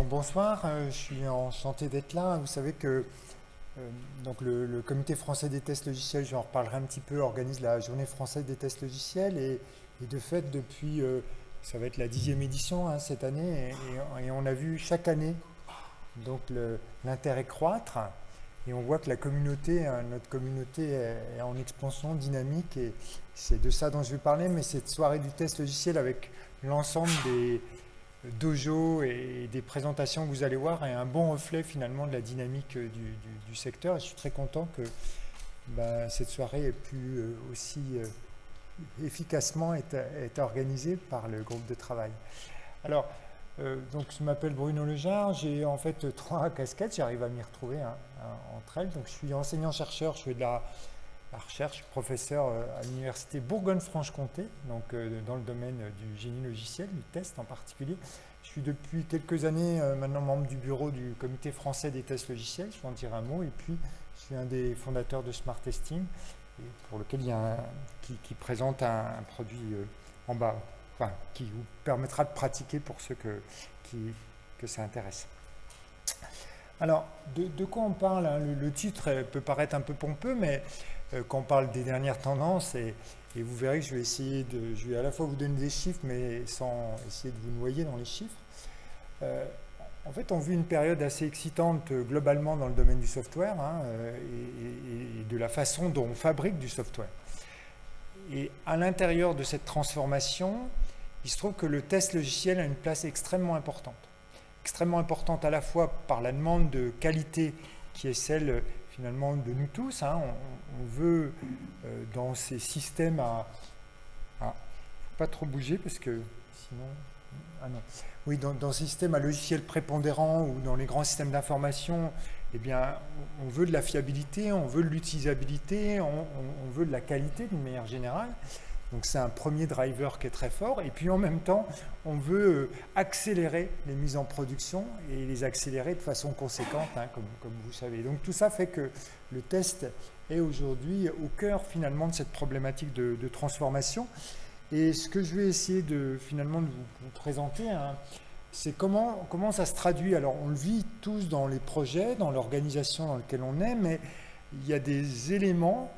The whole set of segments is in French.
Donc bonsoir, je suis enchanté d'être là. Vous savez que donc le Comité français des tests logiciels, j'en reparlerai un petit peu, organise la Journée française des tests logiciels et de fait depuis, ça va être la 10e édition hein, cette année et on a vu chaque année donc l'intérêt croître et on voit que la communauté, hein, notre communauté est en expansion dynamique et c'est de ça dont je vais parler, mais cette soirée du test logiciel avec l'ensemble des dojo et des présentations que vous allez voir est un bon reflet finalement de la dynamique du secteur. Et je suis très content que cette soirée ait pu aussi efficacement être organisée par le groupe de travail. Alors, donc je m'appelle Bruno Lejar, j'ai en fait 3 casquettes, j'arrive à m'y retrouver entre elles. Donc je suis enseignant-chercheur, je fais de la recherche, je suis professeur à l'université Bourgogne-Franche-Comté, donc dans le domaine du génie logiciel, du test en particulier. Je suis depuis quelques années maintenant membre du bureau du Comité français des tests logiciels, je vais en dire un mot, et puis je suis un des fondateurs de Smart Testing, pour lequel il y a qui présente un produit en bas, enfin, qui vous permettra de pratiquer pour ceux que ça intéresse. Alors, de quoi on parle hein? Le titre peut paraître un peu pompeux, mais quand on parle des dernières tendances, et vous verrez que je vais à la fois vous donner des chiffres, mais sans essayer de vous noyer dans les chiffres. En fait, on vit une période assez excitante globalement dans le domaine du software hein, et de la façon dont on fabrique du software. Et à l'intérieur de cette transformation, il se trouve que le test logiciel a une place extrêmement importante. Extrêmement importante à la fois par la demande de qualité qui est celle finalement de nous tous. Hein. On veut dans ces systèmes faut pas trop bouger parce que sinon... Ah non. Oui, dans ces systèmes à logiciel prépondérant ou dans les grands systèmes d'information, eh bien, on veut de la fiabilité, on veut de l'utilisabilité, on veut de la qualité d'une manière générale. Donc c'est un premier driver qui est très fort. Et puis en même temps, on veut accélérer les mises en production et les accélérer de façon conséquente, hein, comme vous savez. Donc tout ça fait que le test est aujourd'hui au cœur finalement de cette problématique de transformation. Et ce que je vais essayer finalement de vous présenter, hein, c'est comment ça se traduit. Alors on le vit tous dans les projets, dans l'organisation dans laquelle on est, mais il y a des éléments,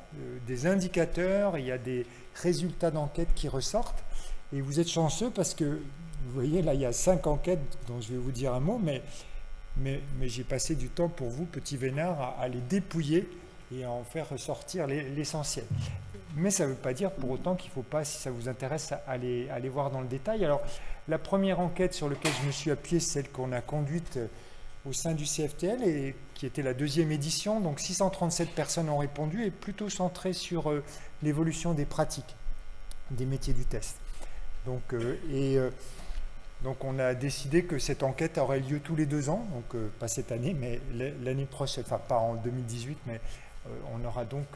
des indicateurs, il y a des résultats d'enquête qui ressortent. Et vous êtes chanceux parce que, vous voyez, là, il y a 5 enquêtes dont je vais vous dire un mot, mais j'ai passé du temps pour vous, petit vénard, à les dépouiller et à en faire ressortir l'essentiel. Mais ça ne veut pas dire pour autant qu'il ne faut pas, si ça vous intéresse, aller voir dans le détail. Alors, la première enquête sur laquelle je me suis appuyé, c'est celle qu'on a conduite au sein du CFTL et qui était la 2e édition. Donc 637 personnes ont répondu et plutôt centrée sur l'évolution des pratiques, des métiers du test. Donc on a décidé que cette enquête aurait lieu tous les 2 ans, donc pas cette année, mais l'année prochaine, enfin pas en 2018, mais on aura donc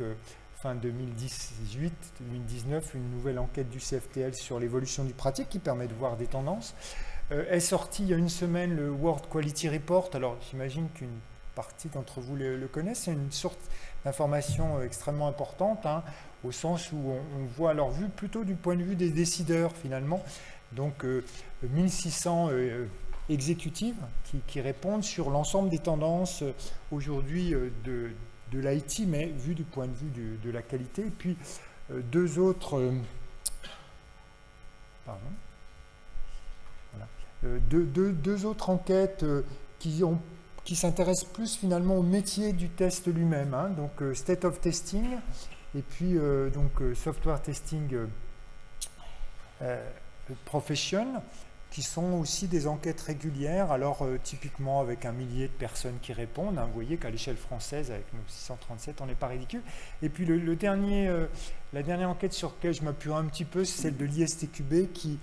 fin 2018-2019 une nouvelle enquête du CFTL sur l'évolution du pratique qui permet de voir des tendances. Est sorti il y a une semaine le World Quality Report. Alors j'imagine qu'une partie d'entre vous le connaissent. C'est une sorte d'information extrêmement importante, hein, au sens où on voit alors vu plutôt du point de vue des décideurs finalement. Donc 1600 exécutives qui répondent sur l'ensemble des tendances aujourd'hui de l'IT, mais vu du point de vue de la qualité. Et puis 2 autres... pardon. Voilà. Deux autres enquêtes qui s'intéressent plus finalement au métier du test lui-même, hein, donc State of Testing et puis Software Testing Profession, qui sont aussi des enquêtes régulières, alors typiquement avec 1 millier de personnes qui répondent, hein, vous voyez qu'à l'échelle française, avec nos 637, on n'est pas ridicule. Et puis la dernière enquête sur laquelle je m'appuie un petit peu, c'est celle de l'ISTQB qui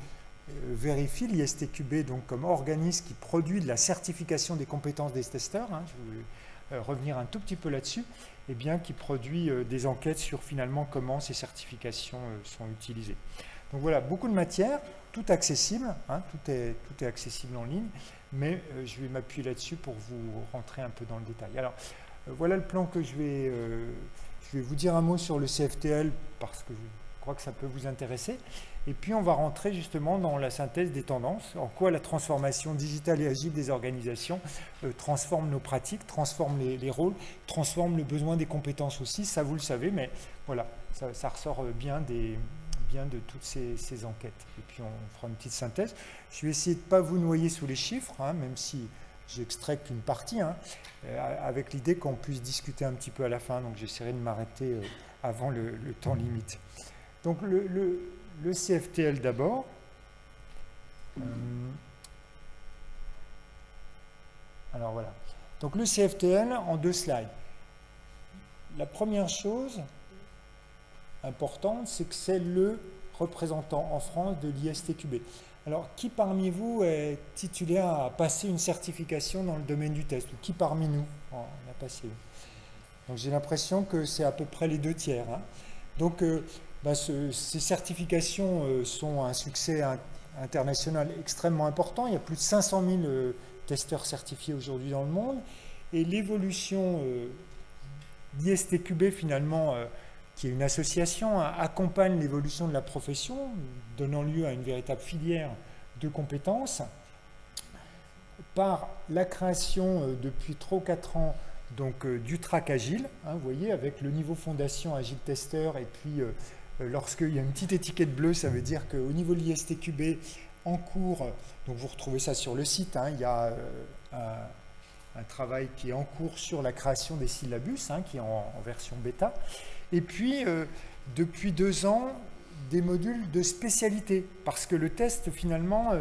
vérifie, l'ISTQB donc comme organisme qui produit de la certification des compétences des testeurs, hein, je vais revenir un tout petit peu là-dessus, et bien qui produit des enquêtes sur finalement comment ces certifications sont utilisées. Donc voilà, beaucoup de matière, tout accessible, hein, tout est accessible en ligne, mais je vais m'appuyer là-dessus pour vous rentrer un peu dans le détail. Alors, voilà le plan que je vais vous dire un mot sur le CFTL, parce que je crois que ça peut vous intéresser. Et puis on va rentrer justement dans la synthèse des tendances, en quoi la transformation digitale et agile des organisations transforme nos pratiques, transforme les rôles, transforme le besoin des compétences aussi, ça vous le savez, mais voilà, ça ressort bien de toutes ces enquêtes. Et puis on fera une petite synthèse. Je vais essayer de ne pas vous noyer sous les chiffres, même si j'extrais qu'une partie, avec l'idée qu'on puisse discuter un petit peu à la fin, donc j'essaierai de m'arrêter avant le temps limite. Donc le CFTL d'abord. Alors voilà. Donc le CFTL en 2 slides. La première chose importante, c'est que c'est le représentant en France de l'ISTQB. Alors, qui parmi vous est titulaire à passer une certification dans le domaine du test? Ou qui parmi nous en a passé une? Donc j'ai l'impression que c'est à peu près les 2 tiers. Donc ces certifications sont un succès international extrêmement important. Il y a plus de 500 000 testeurs certifiés aujourd'hui dans le monde. Et l'évolution d'ISTQB finalement, qui est une association, accompagne l'évolution de la profession, donnant lieu à une véritable filière de compétences, par la création depuis 3 ou 4 ans donc, du track agile, vous voyez, avec le niveau fondation Agile Tester, et puis lorsqu'il y a une petite étiquette bleue, ça veut dire qu'au niveau de l'ISTQB, en cours, donc vous retrouvez ça sur le site, il y a un travail qui est en cours sur la création des syllabus, qui est en version bêta, et puis depuis 2 ans, des modules de spécialité, parce que le test finalement,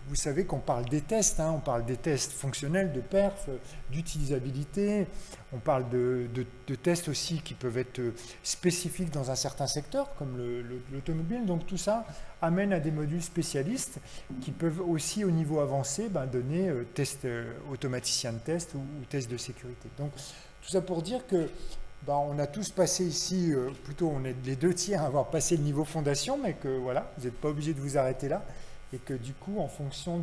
vous savez qu'on parle des tests, on parle des tests fonctionnels, de perf, d'utilisabilité, on parle de tests aussi qui peuvent être spécifiques dans un certain secteur, comme l'automobile, donc tout ça amène à des modules spécialistes qui peuvent aussi au niveau avancé donner test automaticien de test ou test de sécurité. Donc tout ça pour dire que on a tous passé ici, plutôt on est les 2 tiers à avoir passé le niveau fondation, mais que voilà, vous n'êtes pas obligé de vous arrêter là, et que du coup, en fonction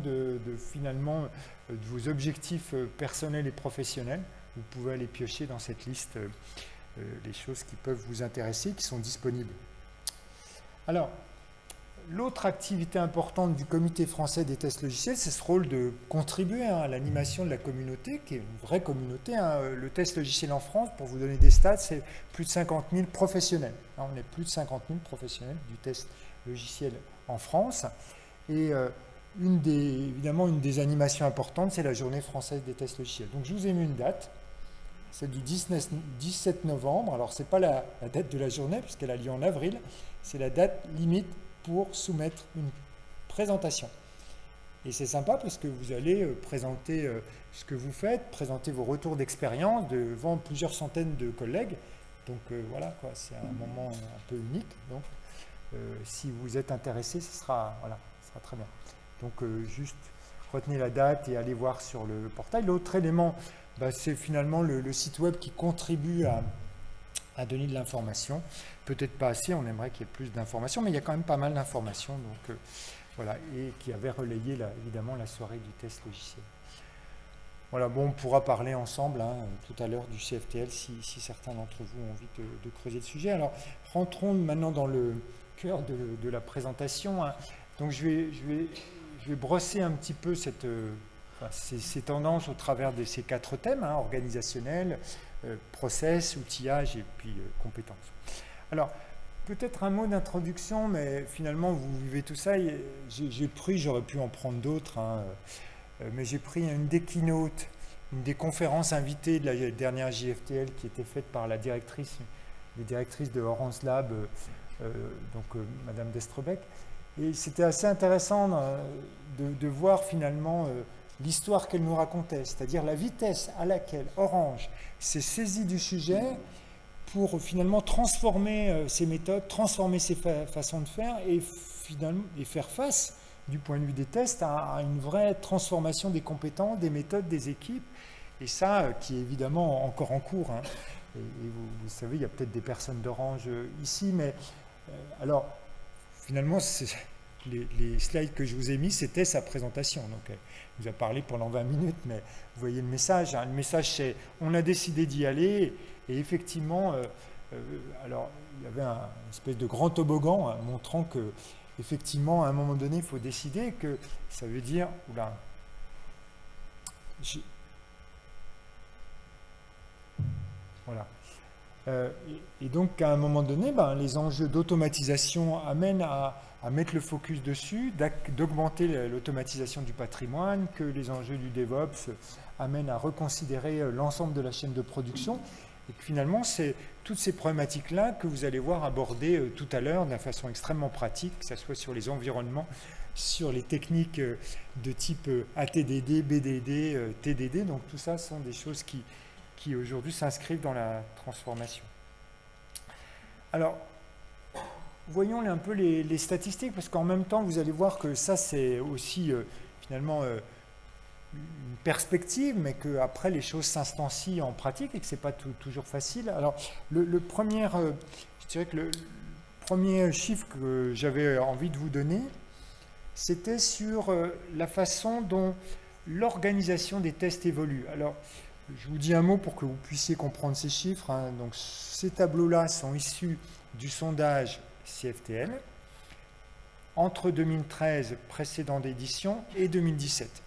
finalement de vos objectifs personnels et professionnels, vous pouvez aller piocher dans cette liste les choses qui peuvent vous intéresser, qui sont disponibles. Alors, l'autre activité importante du Comité français des tests logiciels, c'est ce rôle de contribuer à l'animation de la communauté, qui est une vraie communauté. Le test logiciel en France, pour vous donner des stats, c'est plus de 50 000 professionnels. On est plus de 50 000 professionnels du test logiciel en France. Et évidemment, une des animations importantes, c'est la Journée française des tests logiciels. Donc, je vous ai mis une date, c'est du 17 novembre. Alors, ce n'est pas la date de la journée, puisqu'elle a lieu en avril, c'est la date limite pour soumettre une présentation. Et c'est sympa parce que vous allez présenter ce que vous faites, présenter vos retours d'expérience devant plusieurs centaines de collègues. Donc voilà, c'est un moment un peu unique. Donc si vous êtes intéressé, ce sera très bien. Donc juste retenez la date et allez voir sur le portail. L'autre élément, c'est finalement le site web qui contribue à donner de l'information. Peut-être pas assez, on aimerait qu'il y ait plus d'informations, mais il y a quand même pas mal d'informations, donc voilà, et qui avait relayé évidemment la soirée du test logiciel. Voilà, bon, on pourra parler ensemble tout à l'heure du CFTL si certains d'entre vous ont envie de creuser le sujet. Alors, rentrons maintenant dans le cœur de la présentation. Donc, je vais brosser un petit peu ces tendances au travers de ces 4 thèmes, organisationnels, process, outillage et puis compétences. Alors, peut-être un mot d'introduction, mais finalement, vous vivez tout ça. J'aurais pu en prendre d'autres, mais j'ai pris une des keynotes, une des conférences invitées de la dernière JFTL qui était faite par les directrices de Orange Lab, Madame Destrebec. Et c'était assez intéressant de voir finalement l'histoire qu'elle nous racontait, c'est-à-dire la vitesse à laquelle Orange s'est saisi du sujet pour finalement transformer ses méthodes, transformer ses façons de faire et faire face, du point de vue des tests, à une vraie transformation des compétences, des méthodes, des équipes. Et ça, qui est évidemment encore en cours. Et vous savez, il y a peut-être des personnes d'Orange ici, mais alors, finalement, les slides que je vous ai mis, c'était sa présentation. Donc, elle nous a parlé pendant 20 minutes, mais vous voyez le message. Le message, c'est on a décidé d'y aller. Et effectivement, alors, il y avait une espèce de grand toboggan hein, montrant que, effectivement, à un moment donné, il faut décider que ça veut dire... Oula, voilà. Et donc, à un moment donné, les enjeux d'automatisation amènent à mettre le focus dessus, d'augmenter l'automatisation du patrimoine, que les enjeux du DevOps amènent à reconsidérer l'ensemble de la chaîne de production, et que finalement, c'est toutes ces problématiques-là que vous allez voir abordées tout à l'heure d'une façon extrêmement pratique, que ce soit sur les environnements, sur les techniques de type ATDD, BDD, TDD, donc tout ça sont des choses qui aujourd'hui s'inscrivent dans la transformation. Alors, voyons un peu les statistiques, parce qu'en même temps, vous allez voir que ça, c'est aussi finalement une perspective, mais qu'après, les choses s'instancient en pratique et que ce n'est pas toujours facile. Alors, je dirais que le premier chiffre que j'avais envie de vous donner, c'était sur la façon dont l'organisation des tests évolue. Alors, je vous dis un mot pour que vous puissiez comprendre ces chiffres. Hein. Donc, ces tableaux-là sont issus du sondage CFTL entre 2013, précédente édition, et 2017.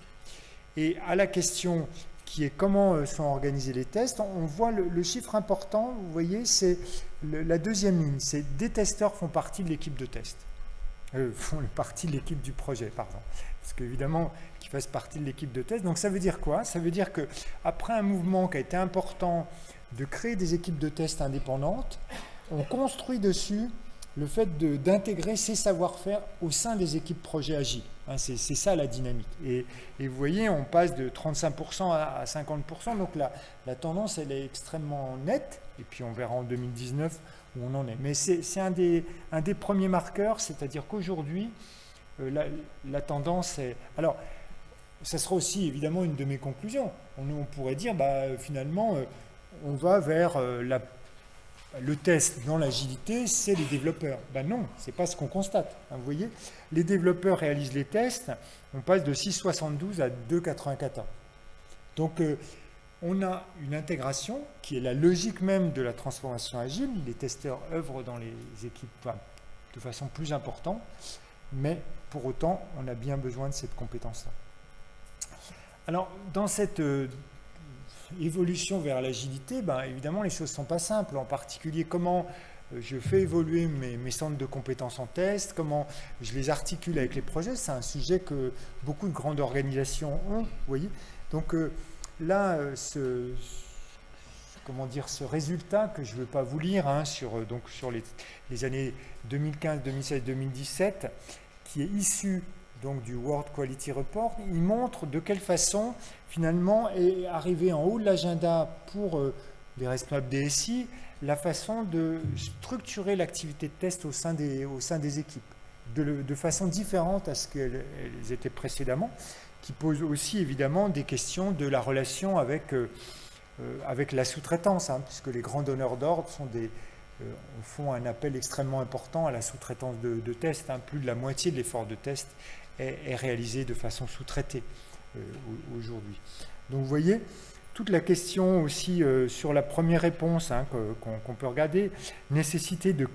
Et à la question qui est comment sont organisés les tests, on voit le chiffre important, vous voyez, c'est la deuxième ligne, c'est des testeurs font partie de l'équipe de test. Font partie de l'équipe du projet, pardon. Parce qu'évidemment, qu'ils fassent partie de l'équipe de test. Donc ça veut dire quoi? Ça veut dire qu'après un mouvement qui a été important de créer des équipes de test indépendantes, on construit dessus le fait d'intégrer ces savoir-faire au sein des équipes projet agiles. Hein, c'est ça la dynamique. Et vous voyez, on passe de 35% à 50%, donc la tendance, elle est extrêmement nette. Et puis on verra en 2019 où on en est. Mais c'est un des premiers marqueurs, c'est-à-dire qu'aujourd'hui, la tendance est... Alors, ça sera aussi évidemment une de mes conclusions. On pourrait dire, finalement, on va vers le test dans l'agilité, c'est les développeurs. Non, ce n'est pas ce qu'on constate. Hein, vous voyez, les développeurs réalisent les tests, on passe de 6,72 à 2,94. Donc, on a une intégration qui est la logique même de la transformation agile. Les testeurs œuvrent dans les équipes de façon plus importante, mais pour autant, on a bien besoin de cette compétence-là. Alors, dans cette évolution vers l'agilité, évidemment, les choses ne sont pas simples. En particulier, comment je fais évoluer mes centres de compétences en test, comment je les articule avec les projets. C'est un sujet que beaucoup de grandes organisations ont, vous voyez. Donc là, ce résultat que je ne veux pas vous lire sur les années 2015, 2016, 2017, qui est issu donc du World Quality Report, il montre de quelle façon finalement est arrivé en haut de l'agenda pour les responsables DSI la façon de structurer l'activité de test au sein des équipes de façon différente à ce qu'elles étaient précédemment, qui pose aussi évidemment des questions de la relation avec la sous-traitance, hein, puisque les grands donneurs d'ordre font un appel extrêmement important à la sous-traitance de tests. Hein. Plus de la moitié de l'effort de test est réalisé de façon sous-traitée aujourd'hui. Donc vous voyez, toute la question aussi sur la première réponse hein, qu'on peut regarder, nécessité de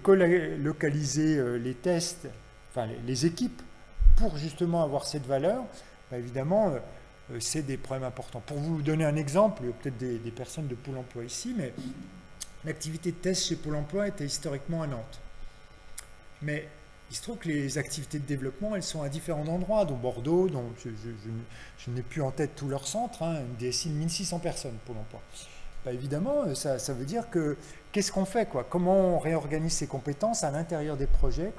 localiser les tests, enfin les équipes, pour justement avoir cette valeur, évidemment, c'est des problèmes importants. Pour vous donner un exemple, il y a peut-être des personnes de Pôle emploi ici, mais l'activité de test chez Pôle emploi était historiquement à Nantes. Mais il se trouve que les activités de développement, elles sont à différents endroits, dont Bordeaux, dont je n'ai plus en tête tous leurs centres, hein, une DSI de 1600 personnes, Pôle emploi. Évidemment, ça veut dire que qu'est-ce qu'on fait, quoi? Comment on réorganise ses compétences à l'intérieur des projets?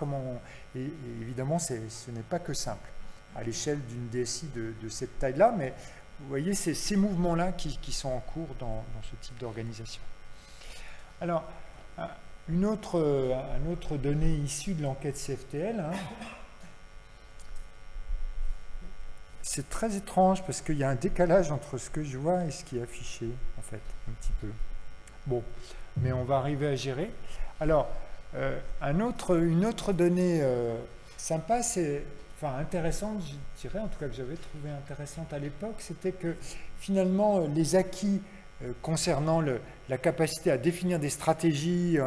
Et évidemment, ce n'est pas que simple à l'échelle d'une DSI de cette taille-là, mais vous voyez, c'est ces mouvements-là qui sont en cours dans ce type d'organisation. Alors, une autre donnée issue de l'enquête CFTL, hein, c'est très étrange parce qu'il y a un décalage entre ce que je vois et ce qui est affiché, en fait, un petit peu. Bon, mais on va arriver à gérer. Alors, une autre donnée sympa, intéressante, je dirais, en tout cas que j'avais trouvé intéressante à l'époque, c'était que finalement, les acquis concernant la capacité à définir des stratégies,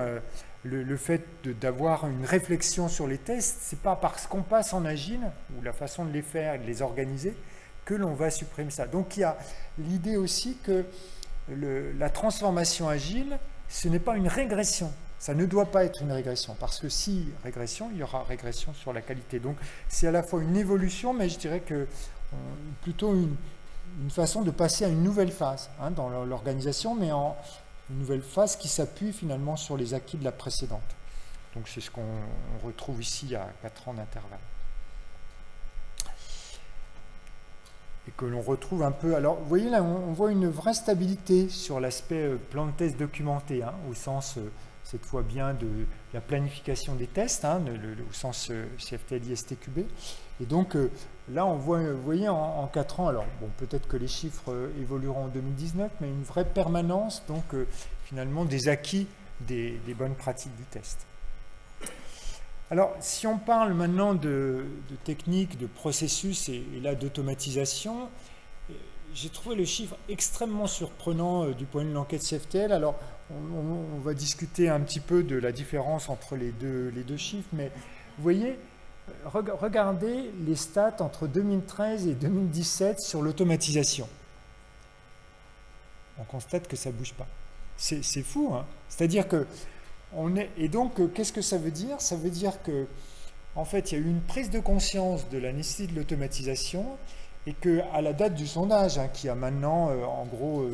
le fait d'avoir une réflexion sur les tests, c'est pas parce qu'on passe en agile, ou la façon de les faire et de les organiser, que l'on va supprimer ça. Donc il y a l'idée aussi que la transformation agile, ce n'est pas une régression. Ça ne doit pas être une régression, parce que si régression, il y aura régression sur la qualité. Donc c'est à la fois une évolution, mais je dirais que plutôt une façon de passer à une nouvelle phase dans l'organisation, mais une nouvelle phase qui s'appuie finalement sur les acquis de la précédente. Donc c'est ce qu'on retrouve ici à 4 ans d'intervalle. Et que l'on retrouve un peu... Alors, vous voyez là, on voit une vraie stabilité sur l'aspect plan de test documenté, au sens, cette fois bien, de la planification des tests, au sens CFTL, ISTQB. Et donc, là, on voit, vous voyez, en 4 ans, alors, bon, peut-être que les chiffres évolueront en 2019, mais une vraie permanence, donc, finalement, des acquis des bonnes pratiques du test. Alors, si on parle maintenant de techniques, de processus et là d'automatisation, j'ai trouvé le chiffre extrêmement surprenant du point de vue de l'enquête CFTL. Alors, on va discuter un petit peu de la différence entre les deux chiffres, mais vous voyez, regardez les stats entre 2013 et 2017 sur l'automatisation. On constate que ça ne bouge pas. C'est fou, hein. C'est-à-dire que et donc, qu'est-ce que ça veut dire? Ça veut dire que, en fait, il y a eu une prise de conscience de la nécessité de l'automatisation et qu'à la date du sondage, qui a maintenant, en gros,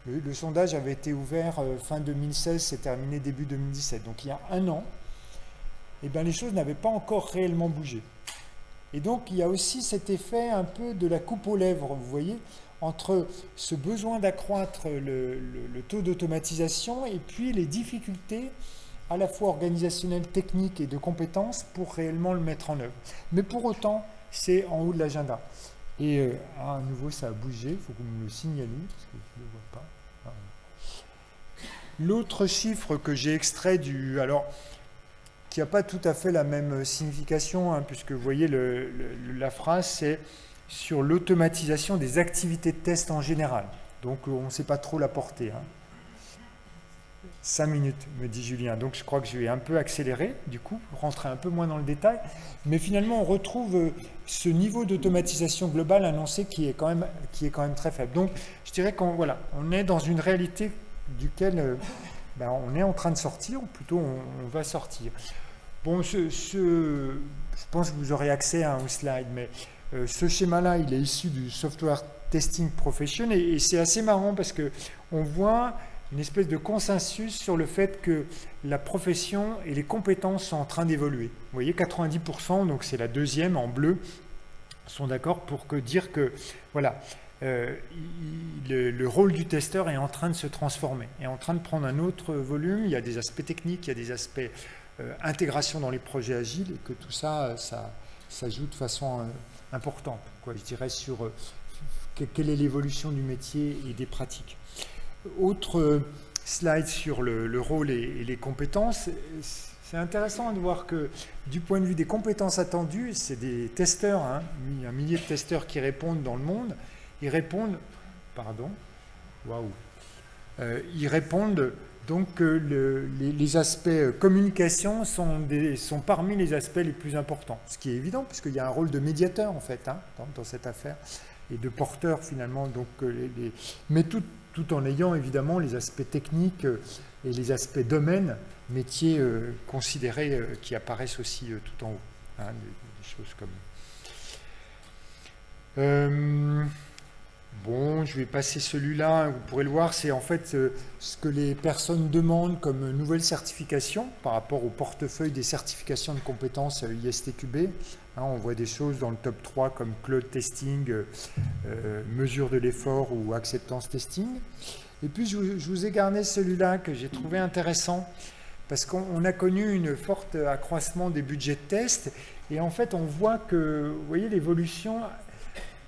le sondage avait été ouvert fin 2016, c'est terminé début 2017. Donc, il y a 1 an, eh bien, les choses n'avaient pas encore réellement bougé. Et donc, il y a aussi cet effet un peu de la coupe aux lèvres, vous voyez, entre ce besoin d'accroître le taux d'automatisation et puis les difficultés à la fois organisationnelles, techniques et de compétences pour réellement le mettre en œuvre. Mais pour autant, c'est en haut de l'agenda. Et à nouveau, ça a bougé, il faut que vous me le signaliez, parce que je ne le vois pas. L'autre chiffre que j'ai extrait alors, qui n'a pas tout à fait la même signification, puisque vous voyez, la phrase, c'est sur l'automatisation des activités de test en général. Donc, on ne sait pas trop la portée. 5 minutes, me dit Julien. Donc, je crois que je vais un peu accélérer, du coup, rentrer un peu moins dans le détail. Mais finalement, on retrouve ce niveau d'automatisation globale annoncé qui est quand même très faible. Donc, je dirais on est dans une réalité duquel on est en train de sortir, ou plutôt on va sortir. Bon, je pense que vous aurez accès au slide, mais ce schéma-là, il est issu du Software Testing Profession et c'est assez marrant parce qu'on voit une espèce de consensus sur le fait que la profession et les compétences sont en train d'évoluer. Vous voyez, 90%, donc c'est la deuxième en bleu, sont d'accord pour dire que voilà, le rôle du testeur est en train de se transformer, est en train de prendre un autre volume. Il y a des aspects techniques, il y a des aspects intégration dans les projets agiles et que tout ça, ça joue de façon importante, je dirais, sur quelle est l'évolution du métier et des pratiques. Autre slide sur le rôle et les compétences. C'est intéressant de voir que du point de vue des compétences attendues, c'est des testeurs, 1 millier de testeurs qui répondent dans le monde. Ils répondent, ils répondent donc que les aspects communication sont parmi les aspects les plus importants. Ce qui est évident, puisqu'il y a un rôle de médiateur, en fait, dans cette affaire, et de porteur, finalement. Donc, mais tout en ayant, évidemment, les aspects techniques et les aspects domaines, métiers considérés, qui apparaissent aussi tout en haut. Des choses comme... Bon, je vais passer celui-là, vous pourrez le voir, c'est en fait ce que les personnes demandent comme nouvelle certification par rapport au portefeuille des certifications de compétences ISTQB. On voit des choses dans le top 3 comme cloud testing, mesure de l'effort ou acceptance testing. Et puis je vous ai gardé celui-là que j'ai trouvé intéressant parce qu'on a connu une forte accroissement des budgets de test et en fait on voit que, vous voyez, l'évolution,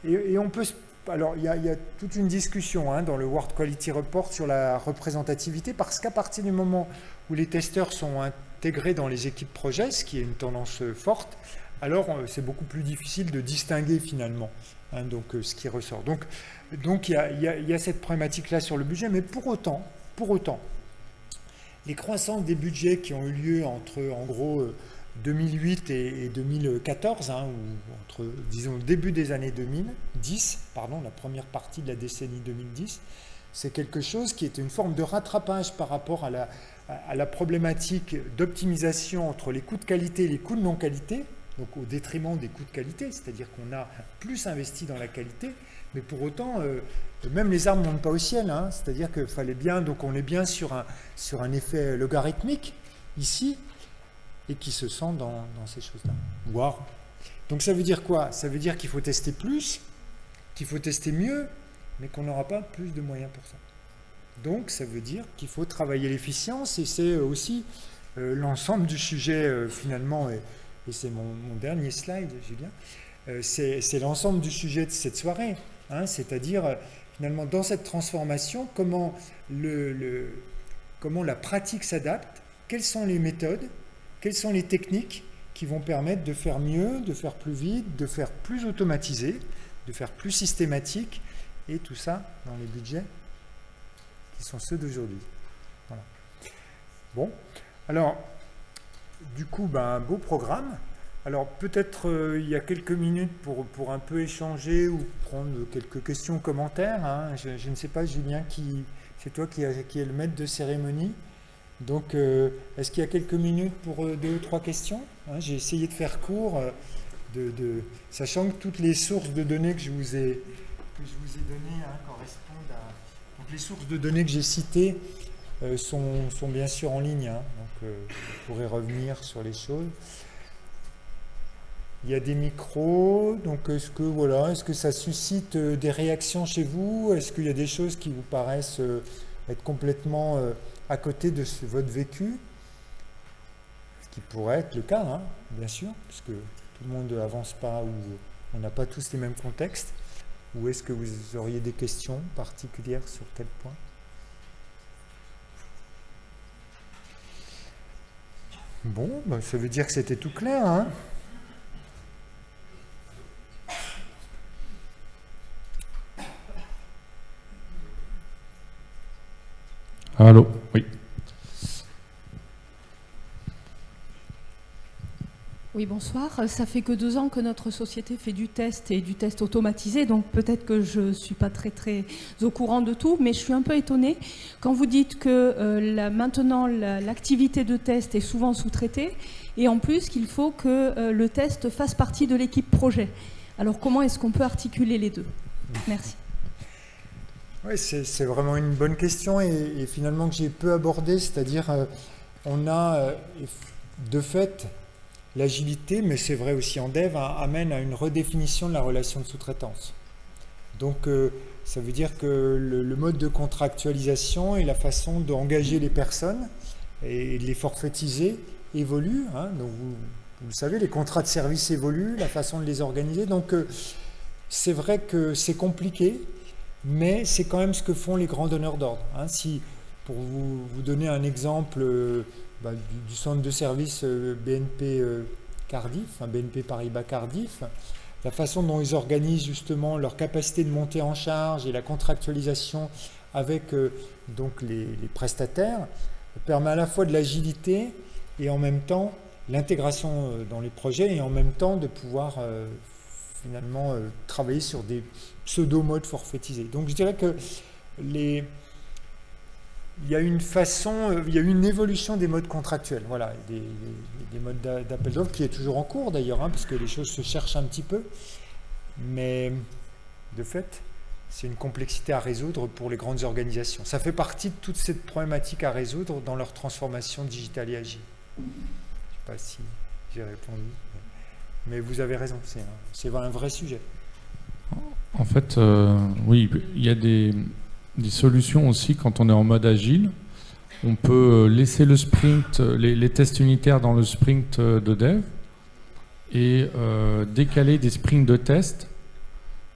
et on peut... Alors, il y a toute une discussion dans le World Quality Report sur la représentativité, parce qu'à partir du moment où les testeurs sont intégrés dans les équipes projets, ce qui est une tendance forte, alors c'est beaucoup plus difficile de distinguer finalement donc, ce qui ressort. Donc il y a cette problématique-là sur le budget, mais pour autant, les croissances des budgets qui ont eu lieu entre, en gros, 2008 et 2014, ou entre, disons, le début des années 2010, la première partie de la décennie 2010, c'est quelque chose qui était une forme de rattrapage par rapport à la problématique d'optimisation entre les coûts de qualité et les coûts de non-qualité, donc au détriment des coûts de qualité, c'est-à-dire qu'on a plus investi dans la qualité, mais pour autant, même les arbres ne montent pas au ciel, c'est-à-dire qu'il fallait bien, donc on est bien sur un effet logarithmique ici, et qui se sent dans ces choses-là. Wow. Donc ça veut dire quoi? Ça veut dire qu'il faut tester plus, qu'il faut tester mieux, mais qu'on n'aura pas plus de moyens pour ça. Donc ça veut dire qu'il faut travailler l'efficience, et c'est aussi l'ensemble du sujet finalement, et c'est mon dernier slide, Julien, c'est l'ensemble du sujet de cette soirée, c'est-à-dire finalement dans cette transformation, comment la pratique s'adapte, quelles sont les méthodes, quelles sont les techniques qui vont permettre de faire mieux, de faire plus vite, de faire plus automatisé, de faire plus systématique, et tout ça dans les budgets qui sont ceux d'aujourd'hui. Voilà. Bon, alors, du coup, un beau programme. Alors, peut-être il y a quelques minutes pour un peu échanger ou prendre quelques questions, commentaires. Je ne sais pas, Julien, c'est toi qui est le maître de cérémonie. Donc, est-ce qu'il y a quelques minutes pour 2 ou 3 questions? J'ai essayé de faire court, sachant que toutes les sources de données que je vous ai données correspondent à... Donc, les sources de données que j'ai citées sont bien sûr en ligne, donc vous pourrez revenir sur les choses. Il y a des micros, donc est-ce que ça suscite des réactions chez vous? Est-ce qu'il y a des choses qui vous paraissent être complètement à côté de votre vécu? Ce qui pourrait être le cas, bien sûr, puisque tout le monde n'avance pas ou on n'a pas tous les mêmes contextes. Ou est-ce que vous auriez des questions particulières sur tel point? Bon, ça veut dire que c'était tout clair, Allô, oui. Oui, bonsoir. Ça fait que 2 ans que notre société fait du test et du test automatisé, donc peut-être que je ne suis pas très au courant de tout, mais je suis un peu étonnée quand vous dites que maintenant l'activité de test est souvent sous-traitée et en plus qu'il faut que le test fasse partie de l'équipe projet. Alors comment est-ce qu'on peut articuler les deux? Merci. Oui, c'est vraiment une bonne question et finalement que j'ai peu abordé, c'est-à-dire on a de fait l'agilité, mais c'est vrai aussi en dev, amène à une redéfinition de la relation de sous-traitance. Donc ça veut dire que le mode de contractualisation et la façon d'engager les personnes et de les forfaitiser évolue. Donc vous savez, les contrats de service évoluent, la façon de les organiser. Donc c'est vrai que c'est compliqué, mais c'est quand même ce que font les grands donneurs d'ordre. Si, pour vous donner un exemple du centre de service BNP Cardiff, BNP Paribas Cardiff, la façon dont ils organisent justement leur capacité de monter en charge et la contractualisation avec donc les prestataires permet à la fois de l'agilité et en même temps l'intégration dans les projets et en même temps de pouvoir finalement travailler sur des pseudo-modes forfaitisés. Donc je dirais que il y a une évolution des modes contractuels, voilà, des modes d'appel d'offres qui est toujours en cours d'ailleurs, parce que les choses se cherchent un petit peu, mais de fait, c'est une complexité à résoudre pour les grandes organisations. Ça fait partie de toute cette problématique à résoudre dans leur transformation digitale et agile. Je ne sais pas si j'ai répondu, mais vous avez raison, c'est un vrai sujet. En fait, oui, il y a des solutions aussi quand on est en mode agile. On peut laisser le sprint, les tests unitaires dans le sprint de dev et décaler des sprints de test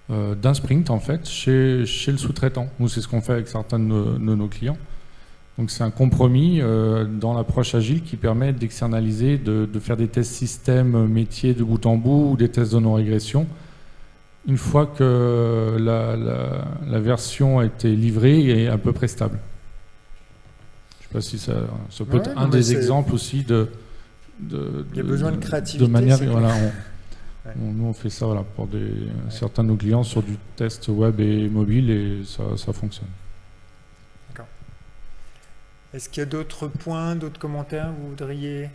d'un sprint en fait chez le sous-traitant. Nous, c'est ce qu'on fait avec certains de nos clients. Donc c'est un compromis dans l'approche agile qui permet d'externaliser, de faire des tests système métier de bout en bout ou des tests de non-régression. Une fois que la version a été livrée et à peu près stable. Je ne sais pas si ça peut être un des exemples aussi il y a besoin de créativité. De manière, voilà, nous on fait ça voilà, pour certains de nos clients sur du test web et mobile et ça fonctionne. D'accord. Est-ce qu'il y a d'autres points, d'autres commentaires que vous voudriez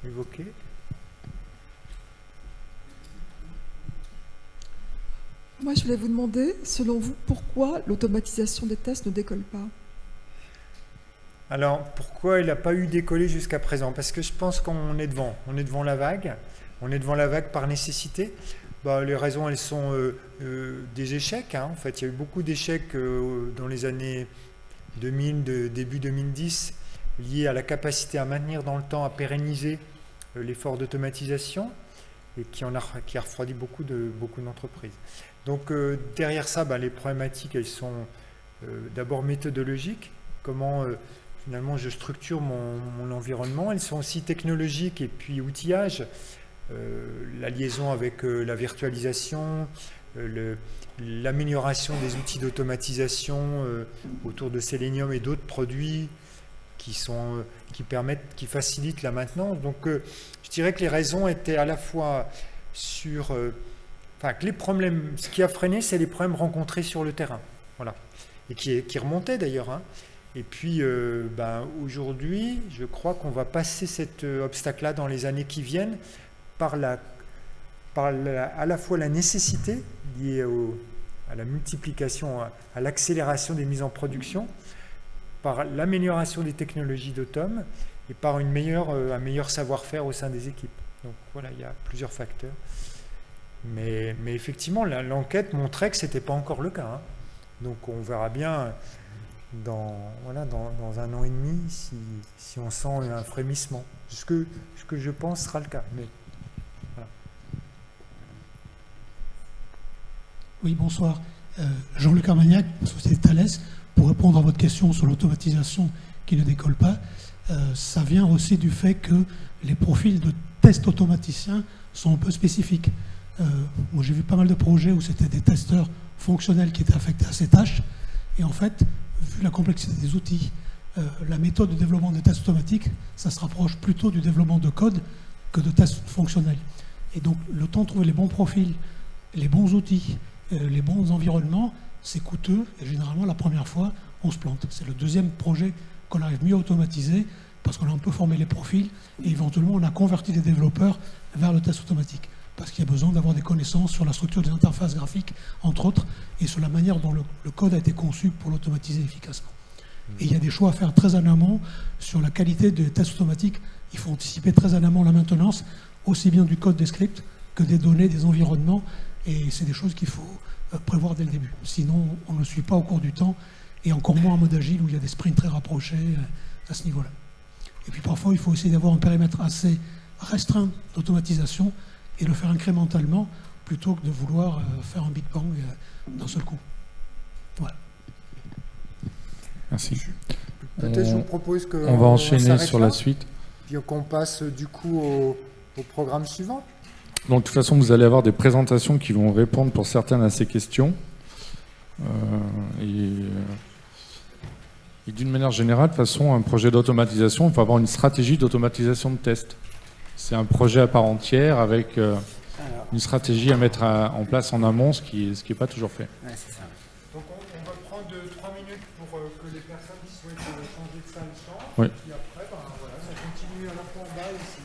évoquer ? Moi, je voulais vous demander, selon vous, pourquoi l'automatisation des tests ne décolle pas ? Alors, pourquoi il n'a pas eu décollé jusqu'à présent ? Parce que je pense qu'on est devant. On est devant la vague. On est devant la vague par nécessité. Les raisons, elles sont des échecs. En fait, il y a eu beaucoup d'échecs dans les années 2000, début 2010, liés à la capacité à maintenir dans le temps, à pérenniser l'effort d'automatisation, et qui a refroidi beaucoup d'entreprises. Donc derrière ça, les problématiques, elles sont d'abord méthodologiques, comment finalement je structure mon environnement. Elles sont aussi technologiques et puis outillage, la liaison avec la virtualisation, l'amélioration des outils d'automatisation autour de Selenium et d'autres produits qui facilitent la maintenance. Donc je dirais que les raisons étaient à la fois sur... que les problèmes, ce qui a freiné, c'est les problèmes rencontrés sur le terrain. Voilà. Et qui remontaient d'ailleurs. Et puis aujourd'hui, je crois qu'on va passer cet obstacle-là dans les années qui viennent par à la fois la nécessité liée à la multiplication, à l'accélération des mises en production, par l'amélioration des technologies d'autom et par un meilleur savoir-faire au sein des équipes. Donc voilà, il y a plusieurs facteurs. Mais effectivement, l'enquête montrait que ce n'était pas encore le cas. Donc on verra bien dans un an et demi si on sent un frémissement. Ce que je pense sera le cas. Mais, voilà. Oui, bonsoir. Jean-Luc Armagnac, Société Thales. Pour répondre à votre question sur l'automatisation qui ne décolle pas, ça vient aussi du fait que les profils de tests automaticiens sont un peu spécifiques. Moi, j'ai vu pas mal de projets où c'était des testeurs fonctionnels qui étaient affectés à ces tâches. Et en fait, vu la complexité des outils, la méthode de développement des tests automatiques, ça se rapproche plutôt du développement de code que de tests fonctionnels. Et donc, le temps de trouver les bons profils, les bons outils, les bons environnements, c'est coûteux. Et généralement, la première fois, on se plante. C'est le deuxième projet qu'on arrive mieux à automatiser parce qu'on a un peu formé les profils et éventuellement, on a converti les développeurs vers le test automatique. Parce qu'il y a besoin d'avoir des connaissances sur la structure des interfaces graphiques, entre autres, et sur la manière dont le code a été conçu pour l'automatiser efficacement. Et il y a des choix à faire très en amont sur la qualité des tests automatiques. Il faut anticiper très en amont la maintenance, aussi bien du code des scripts que des données, des environnements, et c'est des choses qu'il faut prévoir dès le début. Sinon, on ne suit pas au cours du temps, et encore moins en mode agile où il y a des sprints très rapprochés à ce niveau-là. Et puis parfois, il faut essayer d'avoir un périmètre assez restreint d'automatisation et le faire incrémentalement plutôt que de vouloir faire un Big Bang d'un seul coup. Voilà. Merci. Peut-être je vous propose qu'on va enchaîner sur la suite. Puis qu'on passe du coup au programme suivant. Donc de toute façon, vous allez avoir des présentations qui vont répondre pour certaines à ces questions. Et d'une manière générale, de toute façon, un projet d'automatisation, il faut avoir une stratégie d'automatisation de test. C'est un projet à part entière avec une stratégie à mettre en place en amont, ce qui est pas toujours fait. Ouais, c'est ça. Donc on va prendre 3 minutes pour que les personnes qui souhaitent changer de salle changent. Oui. Et après, voilà, ça continue à la fois en bas et ici.